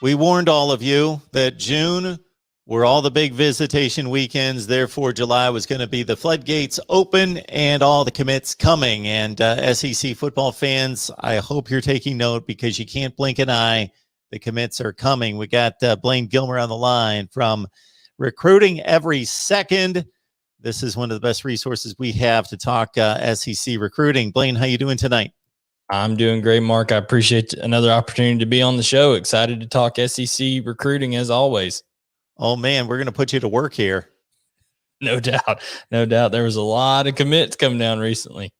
We warned all of you that June were all the big visitation weekends. Therefore, July was going to be the floodgates open and all the commits coming. And SEC football fans, I hope you're taking note because you can't blink an eye. The commits are coming. We got Blaine Gilmer on the line from Recruiting Every Second. This is one of the best resources we have to talk SEC recruiting. Blaine, how you doing tonight? I'm doing great, Mark. I appreciate another opportunity to be on the show. Excited to talk SEC recruiting as always. Oh, man, we're going to put you to work here. No doubt. No doubt. There was a lot of commits coming down recently.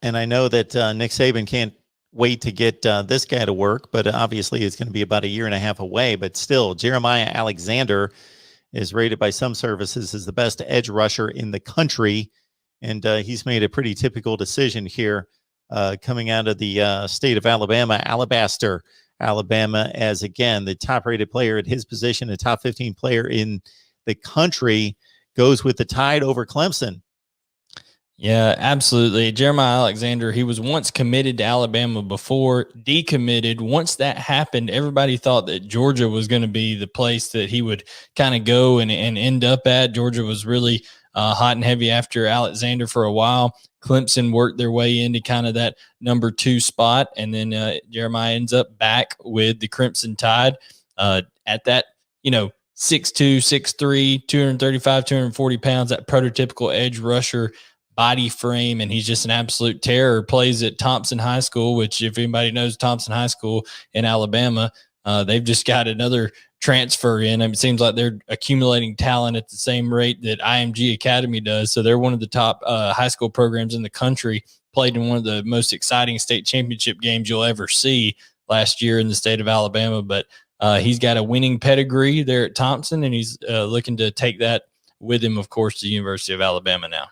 And I know that Nick Saban can't wait to get this guy to work, but obviously it's going to be about a year and a half away. But still, Jeremiah Alexander is rated by some services as the best edge rusher in the country. And he's made a pretty typical decision here. Coming out of the state of Alabama, Alabaster, Alabama, as again the top-rated player at his position, a top 15 player in the country, goes with the Tide over Clemson. Yeah, absolutely. Jeremiah Alexander, he was once committed to Alabama before decommitted. Once that happened, everybody thought that Georgia was going to be the place that he would kind of go and end up at. Georgia was really hot and heavy after Alexander for a while. Clemson worked their way into kind of that number 2 spot, and then Jeremiah ends up back with the Crimson Tide at that, 6'2", 6'3", 235, 240 pounds, that prototypical edge rusher body frame, and he's just an absolute terror. Plays at Thompson High School, which if anybody knows Thompson High School in Alabama, they've just got another transfer in. It seems like they're accumulating talent at the same rate that IMG Academy does. So they're one of the top high school programs in the country, played in one of the most exciting state championship games you'll ever see last year in the state of Alabama. But he's got a winning pedigree there at Thompson, and he's looking to take that with him, of course, to the University of Alabama now.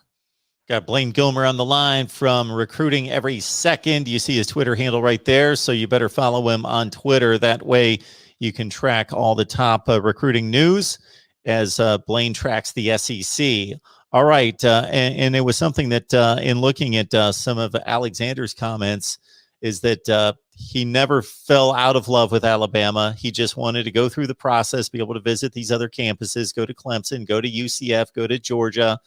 Got Blaine Gilmer on the line from Recruiting Every Second. You see his Twitter handle right there, so you better follow him on Twitter. That way you can track all the top recruiting news as Blaine tracks the SEC. All right, and it was something that in looking at some of Alexander's comments is that he never fell out of love with Alabama. He just wanted to go through the process, be able to visit these other campuses, go to Clemson, go to UCF, go to Georgia.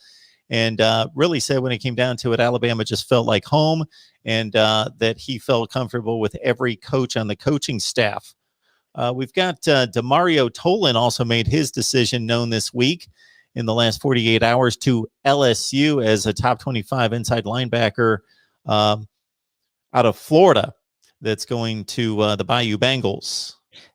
And really said when it came down to it, Alabama just felt like home, and that he felt comfortable with every coach on the coaching staff. We've got Damario Tolen also made his decision known this week in the last 48 hours to LSU as a top 25 inside linebacker out of Florida that's going to the Bayou Bengals.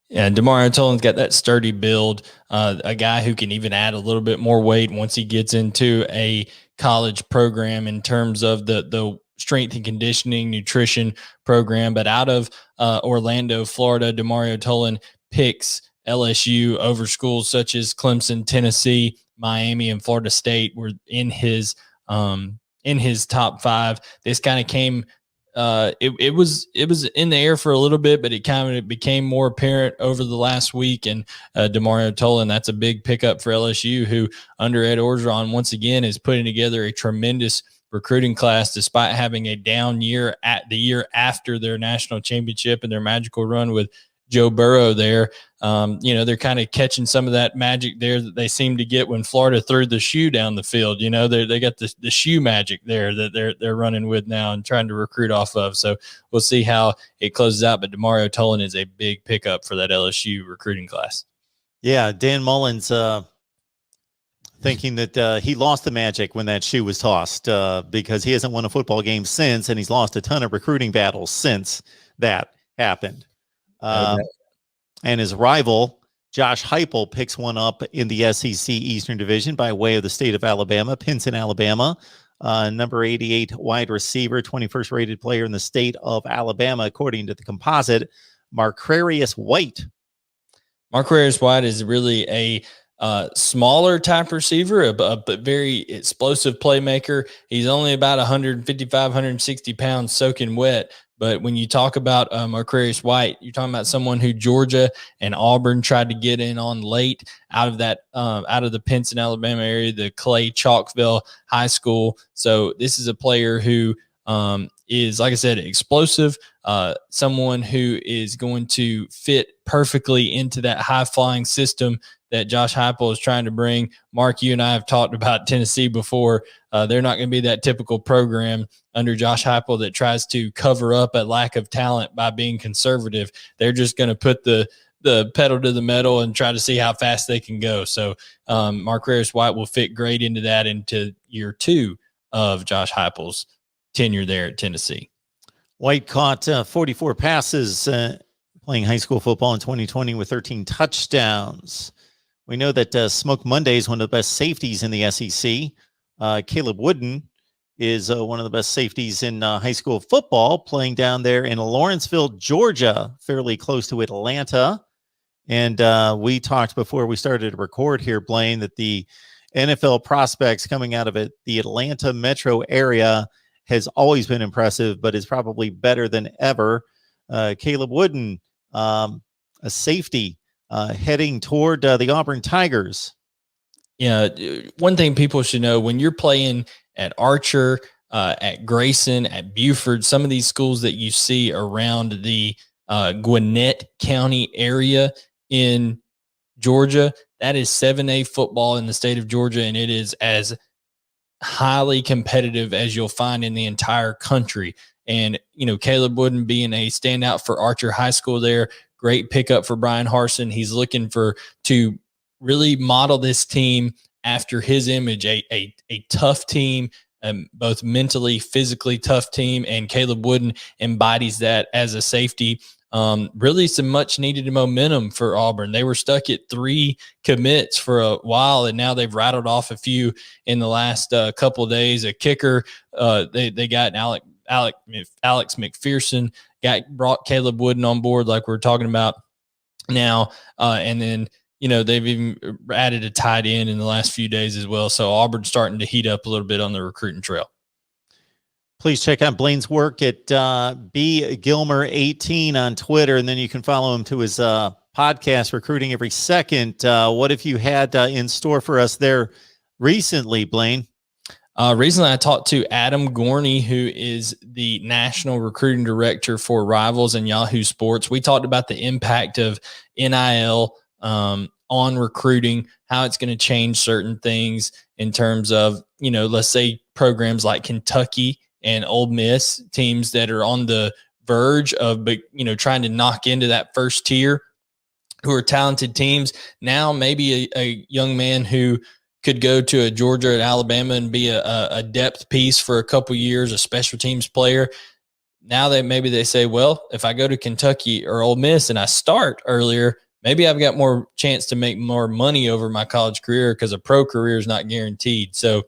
Yeah, Damario Tolan's got that sturdy build, a guy who can even add a little bit more weight once he gets into a college program in terms of the strength and conditioning, nutrition program. But out of Orlando, Florida, Damario Tolen picks LSU over schools such as Clemson, Tennessee, Miami, and Florida State were in his top 5. This kind of came. It was in the air for a little bit, but it became more apparent over the last week. And Damario Tolen, that's a big pickup for LSU, who under Ed Orgeron once again is putting together a tremendous recruiting class despite having a down year at the year after their national championship and their magical run with Joe Burrow there. They're kind of catching some of that magic there that they seem to get when Florida threw the shoe down the field. They got the shoe magic there that they're running with now and trying to recruit off of. So we'll see how it closes out. But Damario Tolen is a big pickup for that LSU recruiting class. Yeah, Dan Mullen's thinking that he lost the magic when that shoe was tossed because he hasn't won a football game since, and he's lost a ton of recruiting battles since that happened. And his rival, Josh Heupel, picks one up in the SEC Eastern Division by way of the state of Alabama, Pinson, Alabama. Number 88 wide receiver, 21st rated player in the state of Alabama, according to the composite, Marquarious White. Marquarious White is really a smaller type receiver, a very explosive playmaker. He's only about 155, 160 pounds soaking wet. But when you talk about Marquarious White, you're talking about someone who Georgia and Auburn tried to get in on late out of the Pinson, Alabama area, the Clay Chalkville High School. So this is a player who is, like I said, explosive, someone who is going to fit perfectly into that high-flying system that Josh Heupel is trying to bring. Mark, you and I have talked about Tennessee before. They're not going to be that typical program under Josh Heupel that tries to cover up a lack of talent by being conservative. They're just going to put the pedal to the metal and try to see how fast they can go. So Marquarious White will fit great into that, into year 2 of Josh Heupel's tenure there at Tennessee. White caught 44 passes playing high school football in 2020 with 13 touchdowns. We know that Smoke Monday is one of the best safeties in the SEC. Caleb Wooden is one of the best safeties in high school football, playing down there in Lawrenceville, Georgia, fairly close to Atlanta. And we talked before we started to record here, Blaine, that the NFL prospects coming out of the Atlanta metro area has always been impressive, but is probably better than ever. Caleb Wooden, a safety, heading toward the Auburn Tigers. Yeah, one thing people should know, when you're playing at Archer, at Grayson, at Buford, some of these schools that you see around the Gwinnett County area in Georgia, that is 7A football in the state of Georgia, and it is as highly competitive as you'll find in the entire country. And, Caleb Wooden being a standout for Archer High School there, great pickup for Brian Harsin. He's looking to really model this team after his image, a tough team, both mentally, physically tough team, and Caleb Wooden embodies that as a safety. Really some much needed momentum for Auburn. They were stuck at 3 commits for a while, and now they've rattled off a few in the last couple of days. A kicker, they got Alex McPherson, brought Caleb Wooden on board like we're talking about now, and then they've even added a tight end in the last few days as well. So Auburn's starting to heat up a little bit on the recruiting trail. Please check out Blaine's work at bgilmer18 on Twitter, and then you can follow him to his podcast, Recruiting Every Second. What have you had in store for us there recently, Blaine? Recently, I talked to Adam Gorney, who is the national recruiting director for Rivals and Yahoo Sports. We talked about the impact of NIL on recruiting, how it's going to change certain things in terms of, let's say programs like Kentucky and Ole Miss, teams that are on the verge of, trying to knock into that first tier, who are talented teams. Now, maybe a young man who could go to a Georgia or Alabama and be a depth piece for a couple years, a special teams player. Now that maybe they say, well, if I go to Kentucky or Ole Miss and I start earlier, maybe I've got more chance to make more money over my college career, because a pro career is not guaranteed. So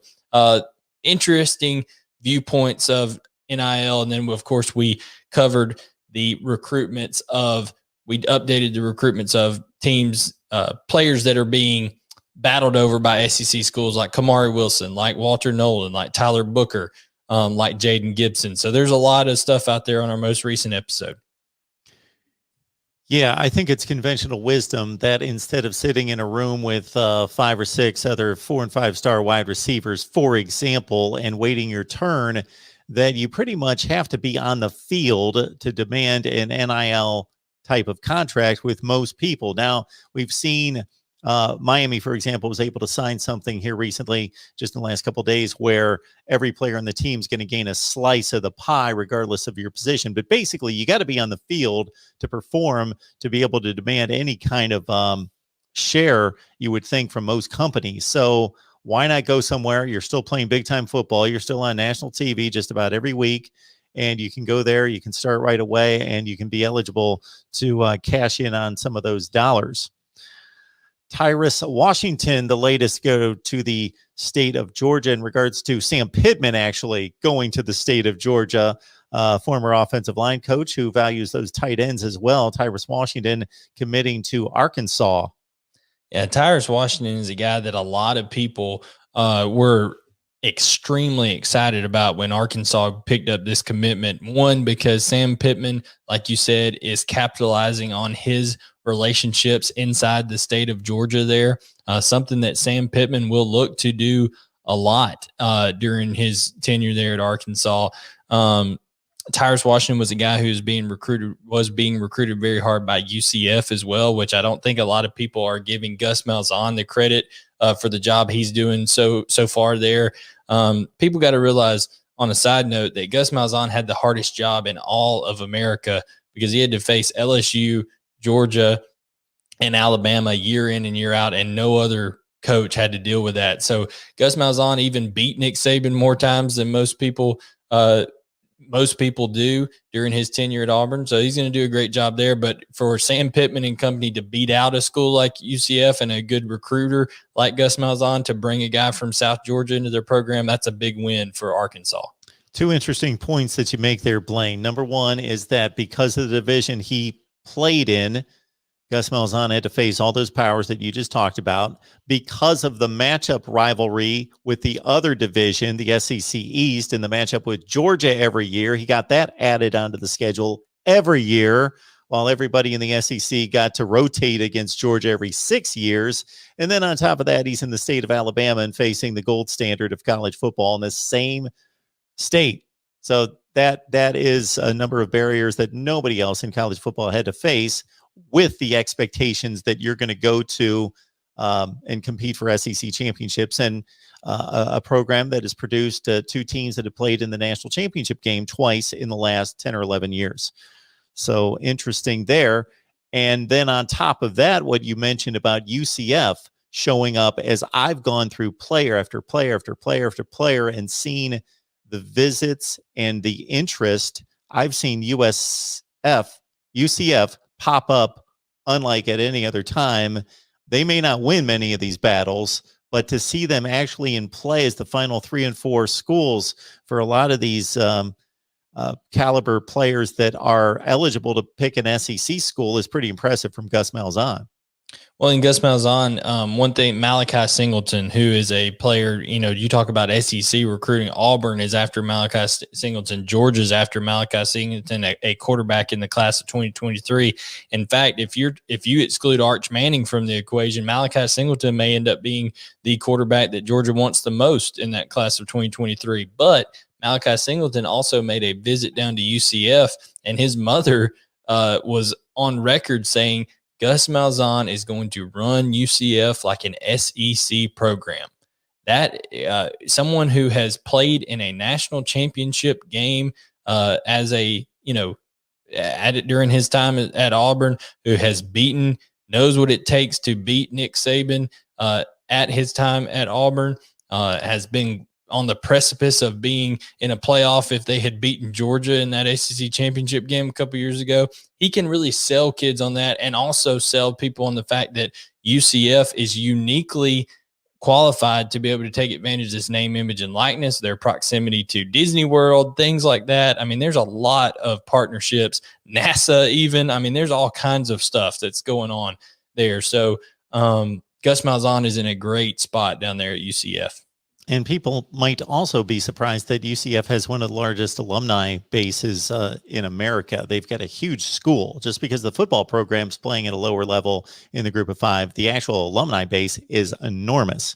interesting viewpoints of NIL. And then, of course, we covered the recruitments we updated the recruitments of teams, players that are being battled over by SEC schools like Kamari Wilson, like Walter Nolan, like Tyler Booker, like Jaden Gibson. So there's a lot of stuff out there on our most recent episode. Yeah, I think it's conventional wisdom that instead of sitting in a room with 5 or 6 other 4- and 5-star wide receivers, for example, and waiting your turn, that you pretty much have to be on the field to demand an NIL type of contract with most people. Now, we've seen Miami, for example, was able to sign something here recently, just in the last couple of days, where every player on the team is going to gain a slice of the pie, regardless of your position. But basically, you got to be on the field to perform, to be able to demand any kind of share, you would think, from most companies. So why not go somewhere? You're still playing big time football. You're still on national TV just about every week. And you can go there, you can start right away, and you can be eligible to cash in on some of those dollars. Tyrus, Washington, the latest go to the state of Georgia in regards to Sam Pittman actually going to the state of Georgia, former offensive line coach who values those tight ends as well. Tyrus Washington committing to Arkansas. Yeah, Tyrus Washington is a guy that a lot of people were extremely excited about when Arkansas picked up this commitment. One, because Sam Pittman, like you said, is capitalizing on his relationships inside the state of Georgia there, something that Sam Pittman will look to do a lot during his tenure there at Arkansas. Tyrus Washington was a guy who was being recruited very hard by UCF as well, which I don't think a lot of people are giving Gus Malzahn the credit for the job he's doing so far there. People got to realize, on a side note, that Gus Malzahn had the hardest job in all of America because he had to face LSU, Georgia, and Alabama year in and year out, and no other coach had to deal with that. So Gus Malzahn even beat Nick Saban more times than most people do during his tenure at Auburn. So he's going to do a great job there. But for Sam Pittman and company to beat out a school like UCF and a good recruiter like Gus Malzahn to bring a guy from South Georgia into their program, that's a big win for Arkansas. Two interesting points that you make there, Blaine. Number one is that because of the division he played in, Gus Malzahn had to face all those powers that you just talked about. Because of the matchup rivalry with the other division, the SEC East, and the matchup with Georgia every year, he got that added onto the schedule every year, while everybody in the SEC got to rotate against Georgia every 6 years. And then on top of that, he's in the state of Alabama and facing the gold standard of college football in the same state. So that is a number of barriers that nobody else in college football had to face, with the expectations that you're going to go to and compete for SEC championships, and a program that has produced two teams that have played in the national championship game twice in the last 10 or 11 years. So interesting there. And then on top of that, what you mentioned about UCF showing up, as I've gone through player after player after player after player and seen the visits and the interest, I've seen UCF pop up unlike at any other time. They may not win many of these battles, but to see them actually in play as the final 3 and 4 schools for a lot of these caliber players that are eligible to pick an SEC school is pretty impressive from Gus Malzahn. Well, in Gus Malzahn, one thing, Malachi Singleton, who is a player, you talk about SEC recruiting. Auburn is after Malachi Singleton. Georgia's after Malachi Singleton, a quarterback in the class of 2023. In fact, if you exclude Arch Manning from the equation, Malachi Singleton may end up being the quarterback that Georgia wants the most in that class of 2023. But Malachi Singleton also made a visit down to UCF, and his mother was on record saying Gus Malzahn is going to run UCF like an SEC program. That someone who has played in a national championship game as a, at it during his time at Auburn, who has knows what it takes to beat Nick Saban at his time at Auburn, has been on the precipice of being in a playoff if they had beaten Georgia in that SEC championship game a couple years ago. He can really sell kids on that, and also sell people on the fact that UCF is uniquely qualified to be able to take advantage of this name, image, and likeness, their proximity to Disney World, things like that. I mean, there's a lot of partnerships, NASA even. I mean, there's all kinds of stuff that's going on there. So Gus Malzahn is in a great spot down there at UCF. And people might also be surprised that UCF has one of the largest alumni bases in America. They've got a huge school. Just because the football program's playing at a lower level in the group of 5, the actual alumni base is enormous.